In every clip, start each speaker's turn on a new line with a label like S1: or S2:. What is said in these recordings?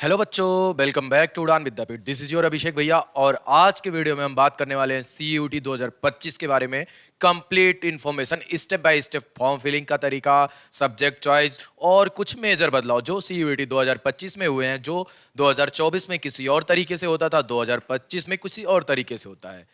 S1: Hello बच्चों, welcome back to उड़ान विद्यापीठ। This is your अभिषेक भैया और आज के वीडियो में हम बात करने वाले हैं CUET 2025 के बारे में। Complete information, step by step form filling का तरीका, सब्जेक्ट चॉइस और कुछ मेजर बदलाव जो CUET 2025 में हुए हैं, जो 2024 में किसी और तरीके से होता था, 2025 में किसी और तरीके से होता है।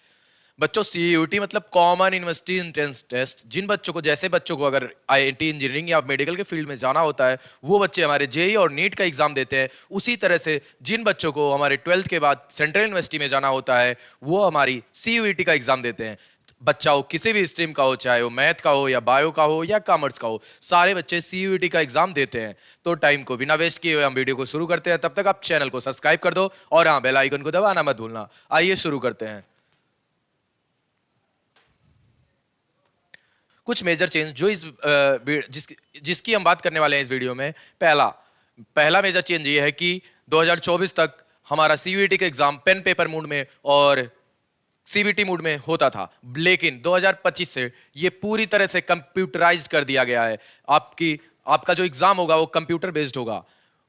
S1: बच्चों, CUET मतलब कॉमन यूनिवर्सिटी एंट्रेंस टेस्ट। जिन बच्चों को, जैसे बच्चों को अगर IIT इंजीनियरिंग या मेडिकल के फील्ड में जाना होता है, वो बच्चे हमारे जेई और नीट का एग्जाम देते हैं। उसी तरह से जिन बच्चों को हमारे 12th के बाद सेंट्रल यूनिवर्सिटी में जाना होता है, वो हमारी CUET का एग्जाम देते हैं। बच्चा हो किसी भी स्ट्रीम का हो, चाहे वो मैथ का हो या बायो का हो या कॉमर्स का हो, सारे बच्चे CUET का एग्जाम देते हैं। तो टाइम को बिना वेस्ट किए हुए हम वीडियो को शुरू करते हैं। तब तक आप चैनल को सब्सक्राइब कर दो और हाँ, बेल आइकन को दबाना मत भूलना। आइए शुरू करते हैं। कुछ मेजर चेंज जो जिसकी हम बात करने वाले हैं इस वीडियो में। पहला मेजर चेंज ये है कि 2024 तक हमारा CUET का एग्जाम पेन पेपर मोड में और CBT मोड में होता था, लेकिन 2025 से ये पूरी तरह से कंप्यूटराइज्ड कर दिया गया है। आपका जो एग्जाम होगा वो कंप्यूटर बेस्ड होगा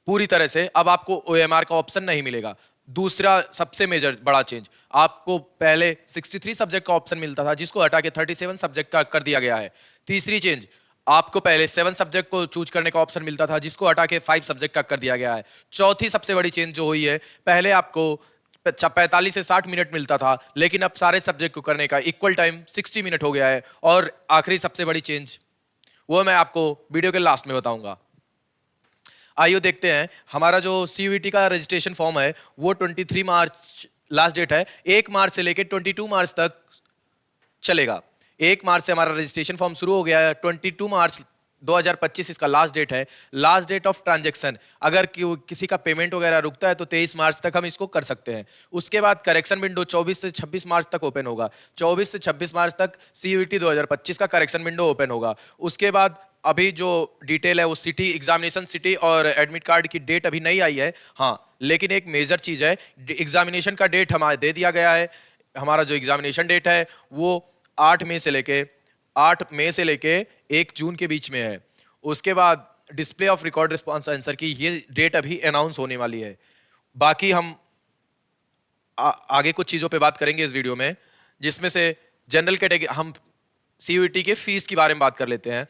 S1: पूरी तरह से। अब आपको OMR का ऑप्शन नहीं मिलेगा। दूसरा सबसे मेजर बड़ा चेंज, आपको पहले 63 सब्जेक्ट का ऑप्शन मिलता था, जिसको हटा के 37 सब्जेक्ट का कर दिया गया है। तीसरी चेंज, आपको पहले 7 सब्जेक्ट को चूज करने का ऑप्शन मिलता था, जिसको हटा के 5 सब्जेक्ट का कर दिया गया है। चौथी सबसे बड़ी चेंज जो हुई है, पहले आपको 45 से 60 मिनट मिलता था, लेकिन अब सारे सब्जेक्ट को करने का इक्वल टाइम 60 मिनट हो गया है। और आखिरी सबसे बड़ी चेंज, वो मैं आपको वीडियो के लास्ट में बताऊंगा। आइए देखते हैं। हमारा जो CUET का रजिस्ट्रेशन फॉर्म है वो 23 मार्च लास्ट डेट है। 1 मार्च से लेकर 22 मार्च तक चलेगा। 1 मार्च से हमारा रजिस्ट्रेशन फॉर्म शुरू हो गया है। 22 मार्च 2025 इसका लास्ट डेट है। लास्ट डेट ऑफ ट्रांजैक्शन, अगर किसी का पेमेंट वगैरह रुकता है तो 23 मार्च तक हम इसको कर सकते हैं। उसके बाद करेक्शन विंडो 24 से 26 मार्च तक ओपन होगा। 24 से 26 मार्च तक CUET 2025 का करेक्शन विंडो ओपन होगा। उसके बाद अभी जो डिटेल है वो सिटी एग्जामिनेशन, सिटी और एडमिट कार्ड की डेट अभी नहीं आई है। हाँ, लेकिन एक मेजर चीज है, एग्जामिनेशन का डेट हमारे दे दिया गया है। हमारा जो एग्जामिनेशन डेट है वो 8 मई से लेके 1 जून के बीच में है। उसके बाद display of record response answer की ये डेट अभी अनाउंस होने वाली है। बाकी हम आगे कुछ चीजों पे बात करेंगे इस वीडियो में, जिसमें से जनरल कैटेगरी, हम CUET के फीस के बारे में बात कर लेते हैं।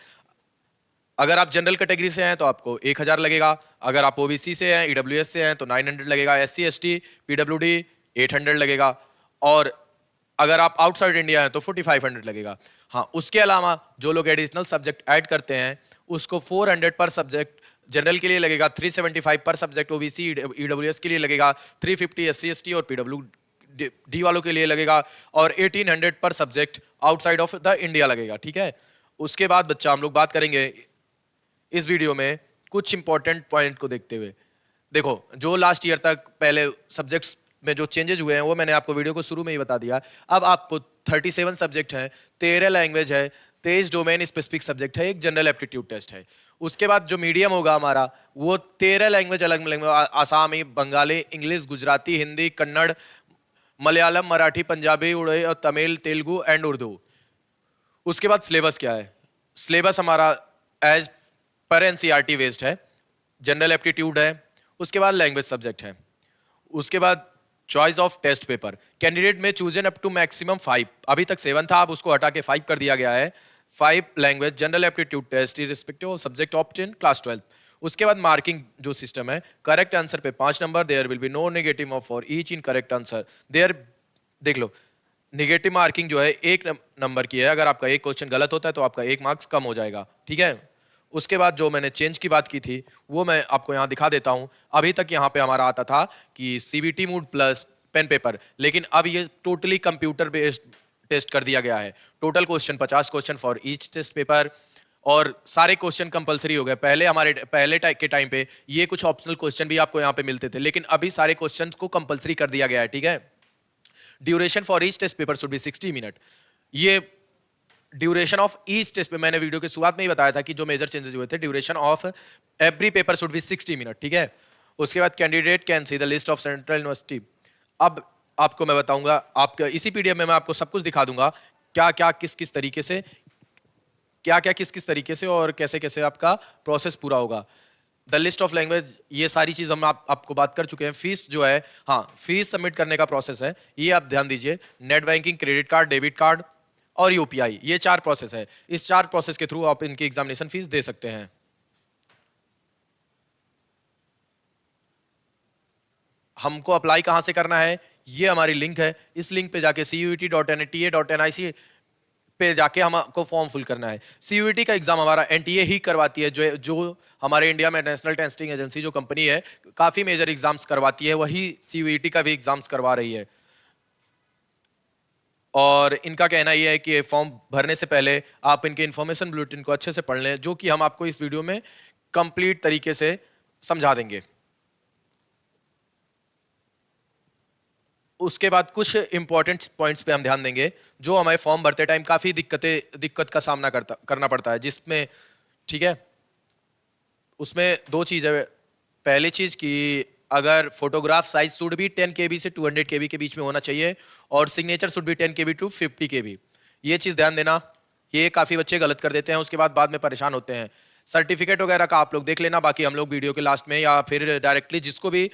S1: अगर आप जनरल कैटेगरी से हैं तो आपको 1000 लगेगा। अगर आप OBC से हैं, EWS से हैं तो 900 लगेगा। SC ST PWD 800 लगेगा। और अगर आप आउटसाइड इंडिया हैं तो 4500 लगेगा। हाँ, उसके अलावा जो लोग एडिशनल सब्जेक्ट ऐड करते हैं उसको 400 पर सब्जेक्ट जनरल के लिए लगेगा, 375 पर सब्जेक्ट OBC EWS के लिए लगेगा, 350 SC ST और PWD वालों के लिए लगेगा, और 1800 पर subject outside of the India लगेगा। ठीक है। उसके बाद बच्चा हम लोग बात करेंगे इस वीडियो में कुछ इंपॉर्टेंट पॉइंट को देखते हुए। देखो, जो लास्ट ईयर तक पहले सब्जेक्ट्स में जो चेंजेस हुए हैं वो मैंने आपको वीडियो को शुरू में ही बता दिया। अब आपको 37 सब्जेक्ट हैं, 13 लैंग्वेज है, 23 डोमेन स्पेसिफिक सब्जेक्ट है, एक जनरल एप्टीट्यूड टेस्ट है। उसके बाद जो मीडियम होगा हमारा वो 13 लैंग्वेज, अलग लैंग्वेज, आसामी, बंगाली, इंग्लिश, गुजराती, हिंदी, कन्नड़, मलयालम, मराठी, पंजाबी, उड़िया और तमिल, तेलुगु एंड उर्दू। उसके बाद सिलेबस क्या है? सिलेबस हमारा एज पर NCERT बेस्ड है। जनरल एप्टीट्यूड है, उसके बाद लैंग्वेज सब्जेक्ट है, उसके बाद choice of test paper. Candidate में चूजन अप टू मैक्सिमम 5, अभी तक 7 था, अब उसको हटा के 5 कर दिया गया है। 5 language general aptitude test respective of subject opted class 12। उसके बाद मार्किंग जो सिस्टम है, करेक्ट आंसर पे 5 number, there will be no negative for each incorrect answer. There देख लो, निगेटिव मार्किंग जो है 1 नंबर की है। अगर आपका एक क्वेश्चन गलत होता है तो आपका 1 मार्क्स कम हो जाएगा। ठीक है। उसके बाद जो मैंने चेंज की बात की थी वो मैं आपको यहाँ दिखा देता हूँ। अभी तक यहाँ पे हमारा आता था कि CBT mode plus pen paper, लेकिन अब ये टोटली कंप्यूटर बेस्ड टेस्ट कर दिया गया है। Total question 50 question for each test paper, और सारे क्वेश्चन कंपलसरी हो गए। पहले के टाइम पे ये कुछ ऑप्शनल क्वेश्चन भी आपको यहाँ पे मिलते थे, लेकिन अभी सारे क्वेश्चन को कंपलसरी कर दिया गया है। ठीक है। Duration for each test paper should be 60 minute. ये ड्यूरेशन ऑफ ईच टेस्ट पे मैंने वीडियो के शुरुआत में ही बताया था कि जो मेजर चेंजेस हुए थे, duration of every paper should be 60 minute. ठीक है। उसके बाद candidate can see the list of central university. अब आपको मैं बताऊंगा, आपका इसी PDF में मैं आपको सब कुछ दिखा दूंगा, क्या क्या किस किस तरीके से और कैसे कैसे आपका प्रोसेस पूरा होगा। द लिस्ट ऑफ लैंग्वेज, ये सारी चीज हम आपको बात कर चुके हैं। फीस जो है, हाँ, फीस सबमिट करने का प्रोसेस है, ये आप ध्यान दीजिए। Net banking, credit card, debit card और यूपीआई, ये 4 प्रोसेस है। इस 4 प्रोसेस के थ्रू आप इनकी एग्जामिनेशन फीस दे सकते हैं। हमको अप्लाई कहां से करना है, ये हमारी लिंक है। इस लिंक पे जाके CUET.NTA.NIC पे जाके हमको फॉर्म फिल करना है। CUET का एग्जाम हमारा NTA ही करवाती है, जो हमारे इंडिया में नेशनल टेस्टिंग एजेंसी जो कंपनी है, काफी मेजर एग्जाम्स करवाती है, वही CUET का भी एग्जाम्स करवा रही है। और इनका कहना यह है कि फॉर्म भरने से पहले आप इनके इन्फॉर्मेशन बुलेटिन को अच्छे से पढ़ लें, जो कि हम आपको इस वीडियो में कंप्लीट तरीके से समझा देंगे। उसके बाद कुछ इंपॉर्टेंट पॉइंट्स पे हम ध्यान देंगे, जो हमें फॉर्म भरते टाइम काफी दिक्कत का सामना करना पड़ता है, जिसमें, ठीक है, उसमें 2 चीज है। पहली चीज कि अगर फोटोग्राफ साइज शुड भी 10 KB से 200 KB के बीच में होना चाहिए, और सिग्नेचर शुड भी 10 KB टू 50 KB। ये चीज ध्यान देना, ये काफी बच्चे गलत कर देते हैं, उसके बाद में परेशान होते हैं। सर्टिफिकेट वगैरह का आप लोग देख लेना, बाकी हम लोग वीडियो के लास्ट में या फिर डायरेक्टली जिसको भी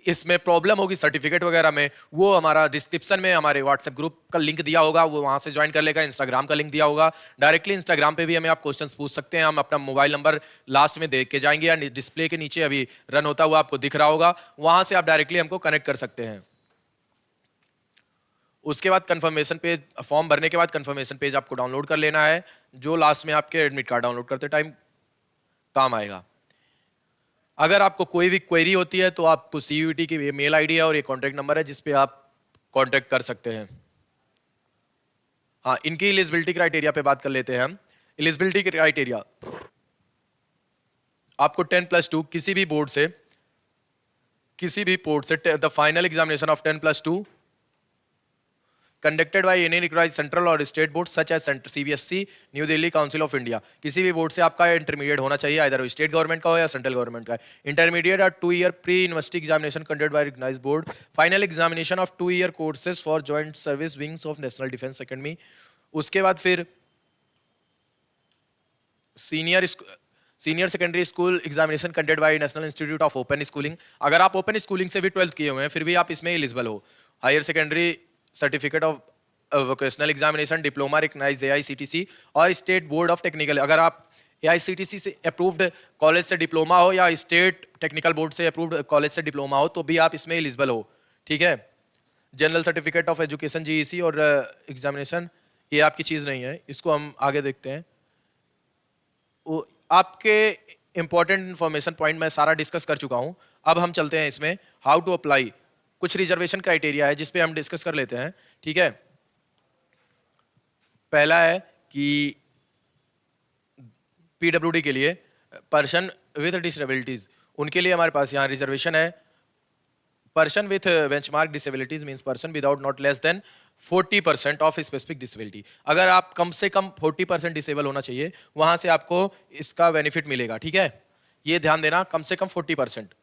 S1: इसमें प्रॉब्लम होगी सर्टिफिकेट वगैरह में, वो हमारा डिस्क्रिप्शन में हमारे व्हाट्सएप ग्रुप का लिंक दिया होगा, वो वहां से ज्वाइन कर लेगा। इंस्टाग्राम का लिंक दिया होगा, डायरेक्टली इंस्टाग्राम पे भी हमें आप क्वेश्चंस पूछ सकते हैं। हम अपना मोबाइल नंबर लास्ट में देख के जाएंगे, या डिस्प्ले के नीचे अभी रन होता हुआ आपको दिख रहा होगा, वहां से आप डायरेक्टली हमको कनेक्ट कर सकते हैं। उसके बाद कंफर्मेशन पेज, फॉर्म भरने के बाद कंफर्मेशन पेज आपको डाउनलोड कर लेना है, जो लास्ट में आपके एडमिट कार्ड डाउनलोड करते टाइम काम आएगा। अगर आपको कोई भी क्वेरी होती है तो आपको CUET की मेल आईडी है और ये कॉन्टैक्ट नंबर है, जिस पे आप कॉन्टैक्ट कर सकते हैं। हाँ, इनकी एलिजिबिलिटी क्राइटेरिया पे बात कर लेते हैं हम। एलिजिबिलिटी क्राइटेरिया, आपको 10+2 किसी भी बोर्ड से the final examination of 10+2 conducted by any recognised central और state board such as CBSE, New Delhi, council of India. किसी भी बोर्ड से आपका इंटरमीडिएट होना चाहिए, आइदर वो स्टेट गवर्नमेंट का हो या सेंट्रल गवर्नमेंट का। इंटरमीडिएट और 2 year pre university examination conducted by recognised board. Final examination of 2 year courses for joint service wings of national defence academy. उसके बाद फिर senior secondary school examination conducted by national institute of open schooling. अगर आप open schooling से भी 12th किए हुए हैं, फिर भी आप इसमें एलिजिबल हो। Higher secondary certificate of vocational examination, diploma recognised AICTC और स्टेट बोर्ड ऑफ टेक्निकल। अगर आप AICTC से अप्रूव्ड कॉलेज से डिप्लोमा हो या स्टेट टेक्निकल बोर्ड से अप्रूव्ड कॉलेज से डिप्लोमा हो, तो भी आप इसमें एलिजिबल हो, ठीक है। General certificate of education GEC और एग्जामिनेशन, ये आपकी चीज नहीं है, इसको हम आगे देखते हैं। आपके इंपॉर्टेंट इंफॉर्मेशन पॉइंट मैं सारा डिस्कस कर चुका हूं। अब हम चलते हैं इसमें हाउ टू अप्लाई। कुछ रिजर्वेशन क्राइटेरिया है जिसपे हम डिस्कस कर लेते हैं, ठीक है। पहला है कि PWD के लिए पर्सन विथ डिसेबिलिटीज, उनके लिए हमारे पास यहाँ रिजर्वेशन है। Person with benchmark disabilities means person without not less than 40% of specific disability. अगर आप कम से कम 40% डिसेबल होना चाहिए, वहां से आपको इसका बेनिफिट मिलेगा, ठीक है। ये ध्यान देना, कम से कम 40%।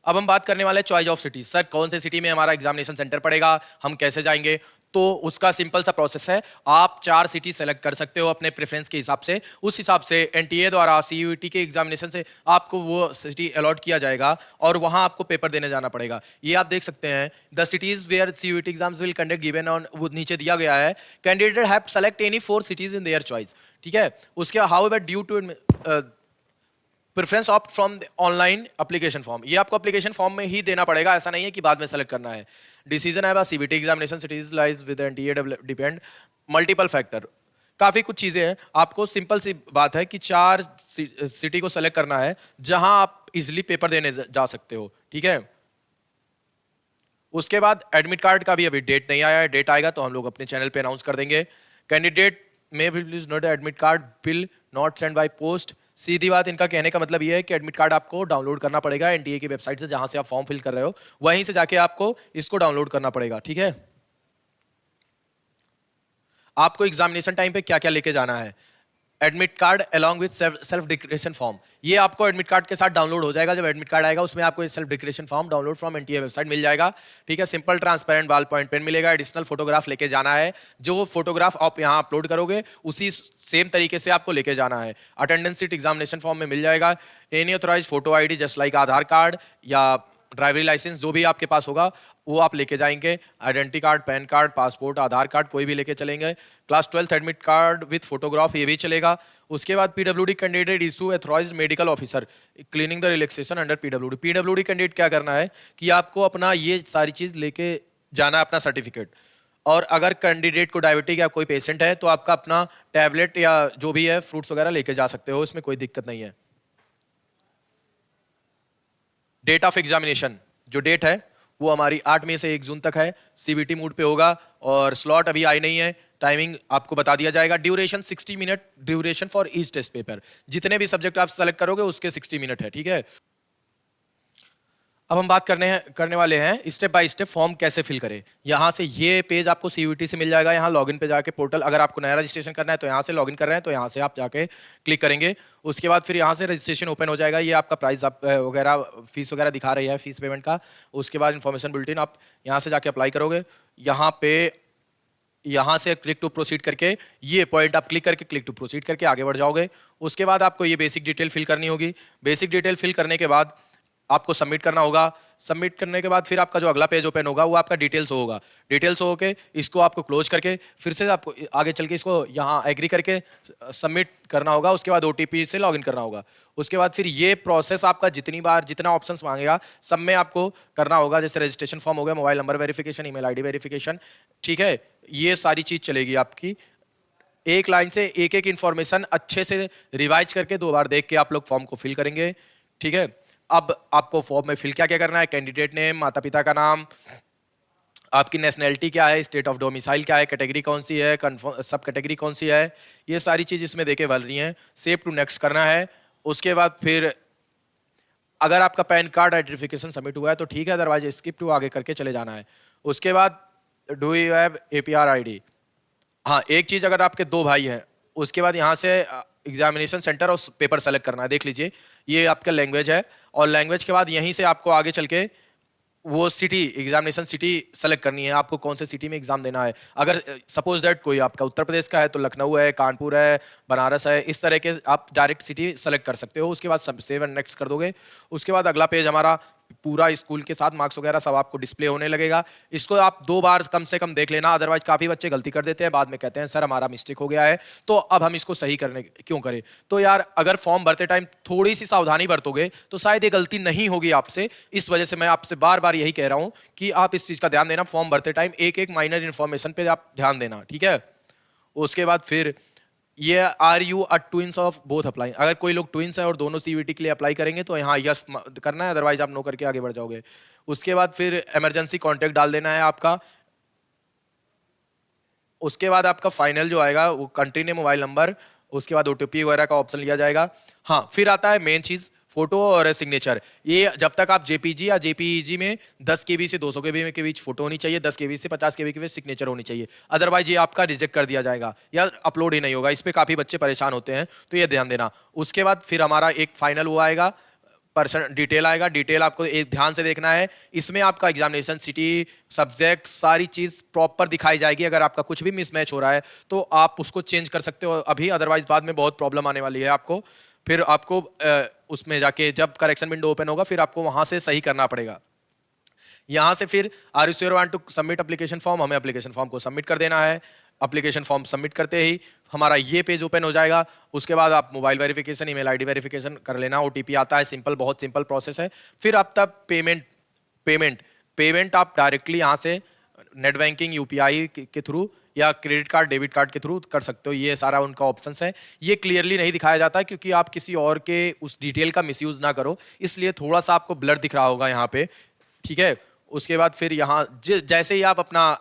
S1: अब हम बात करने वाले हैं चॉइस ऑफ सिटी। सर, कौन से सिटी में हमारा एग्जामिनेशन सेंटर पड़ेगा, हम कैसे जाएंगे? तो उसका सिंपल सा प्रोसेस है, आप 4 सिटी सेलेक्ट कर सकते हो अपने प्रेफरेंस के हिसाब से। उस हिसाब से NTA द्वारा CUET के एग्जामिनेशन से आपको वो सिटी अलॉट किया जाएगा और वहां आपको पेपर देने जाना पड़ेगा। ये आप देख सकते हैं, the cities where CUET exams will conduct given on, वो नीचे दिया गया है। Candidate have select any 4 cities in their choice, ठीक है। उसके however due to preference opt from online application form, ये आपको एप्लीकेशन फॉर्म में ही देना पड़ेगा, ऐसा नहीं है कि बाद में सेलेक्ट करना है। डिसीजन है बस CBT examination cities lies with NTA depend multiple factor. काफी कुछ चीजें हैं, आपको सिंपल सी बात है कि 4 सिटी को सेलेक्ट करना है जहां आप इजिली पेपर देने जा सकते हो, ठीक है। उसके बाद एडमिट कार्ड का भी अभी डेट नहीं आया है, डेट आएगा तो हम लोग अपने चैनल पे अनाउंस कर देंगे। Candidate may please note admit card will not send by post. सीधी बात, इनका कहने का मतलब ये है कि एडमिट कार्ड आपको डाउनलोड करना पड़ेगा NTA की वेबसाइट से, जहां से आप फॉर्म फिल कर रहे हो वहीं से जाके आपको इसको डाउनलोड करना पड़ेगा, ठीक है। आपको एग्जामिनेशन टाइम पे क्या क्या लेके जाना है, admit card along with self declaration form, ये आपको एडमिट कार्ड के साथ डाउनलोड हो जाएगा। जब एडमिट कार्ड आएगा उसमें आपको self declaration form download from NTA website मिल जाएगा। ठीक है, simple transparent ball point pen मिलेगा। एडिशनल फोटोग्राफ लेके जाना है, जो फोटोग्राफ आप यहाँ अपलोड करोगे उसी सेम तरीके से आपको लेके जाना है। अटेंडेंस शीट एग्जामिनेशन फॉर्म में मिल जाएगा। Any authorise photo ID just like Aadhaar card या ड्राइवरी लाइसेंस जो भी आपके पास होगा वो आप लेके जाएंगे। Identity card, PAN card, passport, Aadhaar card कोई भी लेके चलेंगे। Class 12 admit card with photograph ये भी चलेगा। उसके बाद PWD candidate issue authorised medical officer claiming the relaxation under PWD. PWD candidate क्या करना है कि आपको अपना ये सारी चीज लेके जाना है, अपना सर्टिफिकेट। और अगर कैंडिडेट को डायबिटिक या कोई पेशेंट है तो आपका अपना टैबलेट या जो भी है फ्रूट्स वगैरह लेके जा सकते हो, इसमें कोई दिक्कत नहीं है। डेट ऑफ एग्जामिनेशन जो डेट है वो हमारी 8 मई से 1 जून तक है। सीबीटी मूड पे होगा और स्लॉट अभी आई नहीं है। टाइमिंग आपको बता दिया जाएगा। Duration 60 minute duration for each test paper. जितने भी सब्जेक्ट आप सेलेक्ट करोगे उसके 60 मिनट है। ठीक है, अब हम बात करने वाले हैं स्टेप बाय स्टेप फॉर्म कैसे फिल करें। यहाँ से ये पेज आपको सीयूईटी से मिल जाएगा। यहाँ लॉगिन पे जाके पोर्टल, अगर आपको नया रजिस्ट्रेशन करना है तो यहाँ से लॉगिन कर रहे हैं तो यहाँ से आप जाके क्लिक करेंगे। उसके बाद फिर यहाँ से रजिस्ट्रेशन ओपन हो जाएगा। ये आपका प्राइस आप वगैरह फीस वगैरह दिखा रही है, फीस पेमेंट का। उसके बाद इन्फॉर्मेशन बुलेटिन आप यहाँ से जाके अप्लाई करोगे। यहाँ से क्लिक टू प्रोसीड करके ये पॉइंट आप क्लिक करके क्लिक टू प्रोसीड करके आगे बढ़ जाओगे। उसके बाद आपको ये बेसिक डिटेल फिल करनी होगी। बेसिक डिटेल फिल करने के बाद आपको सबमिट करना होगा। सबमिट करने के बाद फिर आपका जो अगला पेज ओपन होगा वो आपका डिटेल्स होगा। डिटेल्स हो के इसको आपको क्लोज करके फिर से आपको आगे चल के इसको यहाँ एग्री करके सबमिट करना होगा। उसके बाद ओटीपी से लॉगिन करना होगा। उसके बाद फिर ये प्रोसेस आपका जितनी बार जितना ऑप्शंस मांगेगा सब में आपको करना होगा। जैसे रजिस्ट्रेशन फॉर्म हो गया, mobile number verification, email ID verification. ठीक है, ये सारी चीज चलेगी आपकी। एक लाइन से एक एक इंफॉर्मेशन अच्छे से रिवाइज करके 2 बार देख के आप लोग फॉर्म को फिल करेंगे। ठीक है, अब आपको फॉर्म में फिल क्या क्या करना है। कैंडिडेट नेम, माता पिता का नाम, आपकी नेशनैलिटी क्या है, स्टेट ऑफ डोमिसाइल क्या है, कैटेगरी कौन सी है, सब कैटेगरी कौन सी है, ये सारी चीज इसमें देके भर रही हैं। सेव टू नेक्स्ट करना है। उसके बाद फिर अगर आपका पैन कार्ड आइडेंटिफिकेशन सबमिट हुआ है तो ठीक है, अदरवाइज स्किप टू आगे करके चले जाना है। उसके बाद do you have APR ID. हाँ, एक चीज, अगर आपके 2 भाई हैं उसके बाद यहाँ से एग्जामिनेशन सेंटर और पेपर सेलेक्ट करना है। देख लीजिए ये आपका लैंग्वेज है और लैंग्वेज के बाद यहीं से आपको आगे चल के वो सिटी, एग्जामिनेशन सिटी सेलेक्ट करनी है। आपको कौन से सिटी में एग्जाम देना है। अगर सपोज दैट कोई आपका उत्तर प्रदेश का है तो लखनऊ है, कानपुर है, बनारस है, इस तरह के आप डायरेक्ट सिटी सेलेक्ट कर सकते हो। उसके बाद सब सेव एंड नेक्स्ट कर दोगे। उसके बाद अगला पेज हमारा पूरा स्कूल के साथ मार्क्स वगैरह सब आपको डिस्प्ले होने लगेगा। इसको आप 2 बार कम से कम देख लेना, अदरवाइज काफी बच्चे गलती कर देते हैं, बाद में कहते हैं सर हमारा मिस्टेक हो गया है। तो अब हम इसको सही करने क्यों करें। तो यार अगर फॉर्म भरते टाइम थोड़ी सी सावधानी बरतोगे तो शायद ये गलती नहीं होगी आपसे। इस वजह से मैं आपसे बार बार यही कह रहा हूं कि आप इस चीज का ध्यान देना। फॉर्म भरते टाइम एक एक माइनर इन्फॉर्मेशन पे आप ध्यान देना। ठीक है, उसके बाद फिर ये are you a twins of both apply. अगर कोई लोग ट्विंस है और दोनों सीवीटी के लिए अप्लाई करेंगे तो यहाँ यस करना है, अदरवाइज आप नो करके आगे बढ़ जाओगे। उसके बाद फिर इमरजेंसी कॉन्टैक्ट डाल देना है आपका। उसके बाद आपका फाइनल जो आएगा वो कंट्री नेम, मोबाइल नंबर, उसके बाद ओटीपी वगैरह का ऑप्शन लिया जाएगा। हाँ, फिर आता है मेन चीज, फोटो और सिग्नेचर। ये जब तक आप जेपीजी या जेपीईजी में 10 केबी से 200 केबी के बीच फोटो होनी चाहिए, 10 केबी से 50 केबी के बीच सिग्नेचर होनी चाहिए, अदरवाइज ये आपका रिजेक्ट कर दिया जाएगा या अपलोड ही नहीं होगा। इस पे काफी बच्चे परेशान होते हैं, तो ये ध्यान देना। उसके बाद फिर हमारा एक फाइनल वो आएगा, पर्सन डिटेल आएगा। डिटेल आपको एक ध्यान से देखना है। इसमें आपका एग्जामिनेशन सिटी, सब्जेक्ट, सारी चीज प्रॉपर दिखाई जाएगी। अगर आपका कुछ भी मिसमैच हो रहा है तो आप उसको चेंज कर सकते हो अभी, अदरवाइज बाद में बहुत प्रॉब्लम आने वाली है आपको। फिर आपको उसमें जाके जब करेक्शन विंडो ओपन होगा फिर आपको वहां से सही करना पड़ेगा। यहां से फिर are you sure want to submit application form, हमें एप्लीकेशन फॉर्म को सबमिट कर देना है। एप्लीकेशन फॉर्म सबमिट करते ही हमारा ये पेज ओपन हो जाएगा। उसके बाद आप mobile verification, email ID verification कर लेना। ओटीपी आता है, सिंपल, बहुत सिंपल प्रोसेस है। फिर अब तक पेमेंट आप डायरेक्टली यहाँ से नेट बैंकिंग, यूपीआई के थ्रू या क्रेडिट कार्ड, डेबिट कार्ड के थ्रू कर सकते हो। ये सारा उनका ऑप्शंस है। ये क्लियरली नहीं दिखाया जाता है क्योंकि आप किसी और के उस डिटेल का मिसयूज ना करो, इसलिए थोड़ा सा आपको ब्लर दिख रहा होगा यहाँ पे। ठीक है, उसके बाद फिर यहाँ जैसे ही आप अपना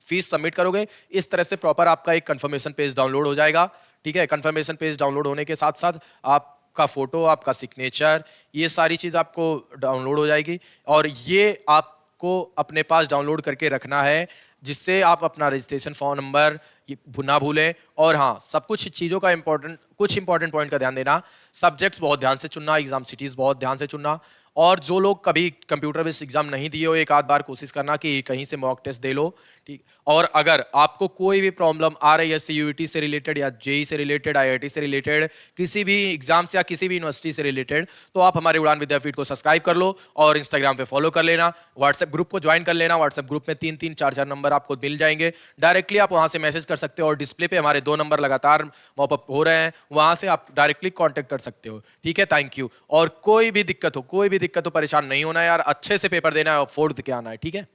S1: फीस सबमिट करोगे इस तरह से प्रॉपर आपका एक कंफर्मेशन पेज डाउनलोड हो जाएगा। ठीक है, कंफर्मेशन पेज डाउनलोड होने के साथ साथ आपका फोटो, आपका सिग्नेचर, ये सारी चीज आपको डाउनलोड हो जाएगी और ये आपको अपने पास डाउनलोड करके रखना है, जिससे आप अपना रजिस्ट्रेशन फॉर्म नंबर ये ना भूलें। और हाँ, सब कुछ चीज़ों का कुछ इंपॉर्टेंट पॉइंट का ध्यान देना। सब्जेक्ट्स बहुत ध्यान से चुनना, एग्जाम सिटीज़ बहुत ध्यान से चुनना। और जो लोग कभी कंप्यूटर बेस्ड एग्जाम नहीं दिए हो, एक आध बार कोशिश करना कि कहीं से मॉक टेस्ट दे लो, ठीक। और अगर आपको कोई भी प्रॉब्लम आ रही है सीयूईटी से रिलेटेड या जेई से रिलेटेड, आईआईटी से रिलेटेड, किसी भी एग्जाम से या किसी भी यूनिवर्सिटी से रिलेटेड, तो आप हमारे उड़ान विद्यापीठ को सब्सक्राइब कर लो और इंस्टाग्राम पे फॉलो कर लेना, व्हाट्सएप ग्रुप को ज्वाइन कर लेना। व्हाट्सएप ग्रुप में 3-3, 4-4 नंबर आपको मिल जाएंगे, डायरेक्टली आप वहां से मैसेज कर सकते हो और डिस्प्ले पे हमारे 2 नंबर लगातार पॉपअप हो रहे हैं, वहां से आप डायरेक्टली कांटेक्ट कर सकते हो, ठीक है। Thank you. और कोई भी दिक्कत हो, परेशान नहीं होना यार, अच्छे से पेपर देना है और फोड़ के आना है, ठीक है।